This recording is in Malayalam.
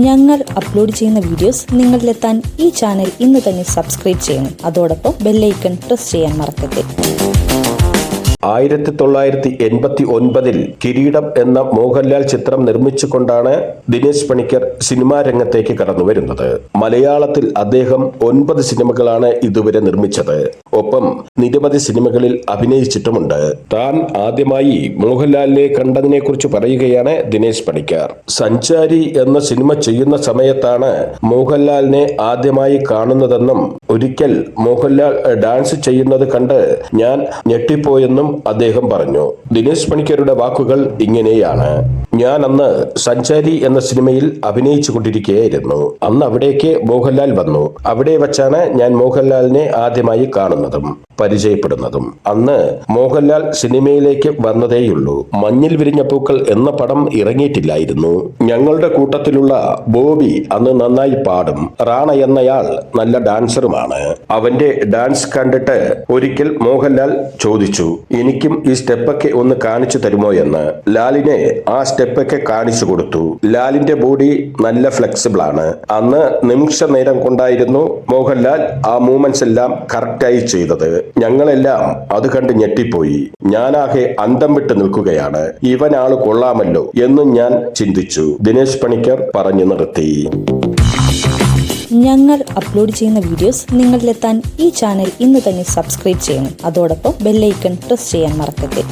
ഞങ്ങൾ അപ്ലോഡ് ചെയ്യുന്ന വീഡിയോസ് നിങ്ങളിലെത്താൻ ഈ ചാനൽ ഇന്ന് തന്നെ സബ്സ്ക്രൈബ് ചെയ്യണം. അതോടൊപ്പം ബെല്ലൈക്കൺ പ്രസ് ചെയ്യാൻ മറക്കരുത്. 1989 കിരീടം എന്ന മോഹൻലാൽ ചിത്രം നിർമ്മിച്ചുകൊണ്ടാണ് ദിനേശ് പണിക്കർ സിനിമാ രംഗത്തേക്ക് കടന്നു വരുന്നത്. മലയാളത്തിൽ അദ്ദേഹം 9 സിനിമകളാണ് ഇതുവരെ നിർമ്മിച്ചത്. ഒപ്പം നിരവധി സിനിമകളിൽ അഭിനയിച്ചിട്ടുമുണ്ട്. താൻ ആദ്യമായി മോഹൻലാലിനെ കണ്ടതിനെ കുറിച്ച് പറയുകയാണ് ദിനേശ് പണിക്കർ. സഞ്ചാരി എന്ന സിനിമ ചെയ്യുന്ന സമയത്താണ് മോഹൻലാലിനെ ആദ്യമായി കാണുന്നതെന്നും ഒരിക്കൽ മോഹൻലാൽ ഡാൻസ് ചെയ്യുന്നത് കണ്ട് ഞാൻ ഞെട്ടിപ്പോയെന്നും അദ്ദേഹം പറഞ്ഞു. ദിനേശ് പണിക്കരുടെ വാക്കുകൾ ഇങ്ങനെയാണ്: ഞാൻ അന്ന് സഞ്ചാരി എന്ന സിനിമയിൽ അഭിനയിച്ചു കൊണ്ടിരിക്കുകയായിരുന്നു. അന്ന് അവിടേക്ക് മോഹൻലാൽ വന്നു. അവിടെ വച്ചാണ് ഞാൻ മോഹൻലാലിനെ ആദ്യമായി കാണുന്നതും പരിചയപ്പെടുന്നതും. അന്ന് മോഹൻലാൽ സിനിമയിലേക്ക് വന്നതേയുള്ളൂ. മഞ്ഞിൽ വിരിഞ്ഞ പൂക്കൾ എന്ന പടം ഇറങ്ങിയിട്ടില്ലായിരുന്നു. ഞങ്ങളുടെ കൂട്ടത്തിലുള്ള ബോബി അന്ന് നന്നായി പാടും. റാണ എന്നയാൾ നല്ല ഡാൻസറുമാണ്. അവന്റെ ഡാൻസ് കണ്ടിട്ട് ഒരിക്കൽ മോഹൻലാൽ ചോദിച്ചു, എനിക്കും ഈ സ്റ്റെപ്പൊക്കെ ഒന്ന് കാണിച്ചു തരുമോ എന്ന്. ലാലിനെ ആ സ്റ്റെപ്പൊക്കെ കാണിച്ചു കൊടുത്തു. ലാലിന്റെ ബോഡി നല്ല ഫ്ലെക്സിബിൾ ആണ്. അന്ന് നിമിഷ നേരം കൊണ്ടായിരുന്നു മോഹൻലാൽ ആ മൂവ്മെന്റ്സ് എല്ലാം കറക്റ്റായി ചെയ്തത്. ഞങ്ങളെല്ലാം അത് കണ്ട് ഞെട്ടിപ്പോയി. ഞാനാകെ അന്തം വിട്ട് നിൽക്കുകയാണ്. ഇവനാള് കൊള്ളാമല്ലോ എന്നും ഞാൻ ചിന്തിച്ചു. ദിനേശ് പണിക്കർ പറഞ്ഞു നിർത്തി. ഞങ്ങൾ അപ്ലോഡ് ചെയ്യുന്ന വീഡിയോസ് നിങ്ങളിലെത്താൻ ഈ ചാനൽ ഇന്ന് തന്നെ സബ്സ്ക്രൈബ് ചെയ്യണം. അതോടൊപ്പം ബെല്ലൈക്കൺ പ്രസ് ചെയ്യാൻ മറക്കരുത്.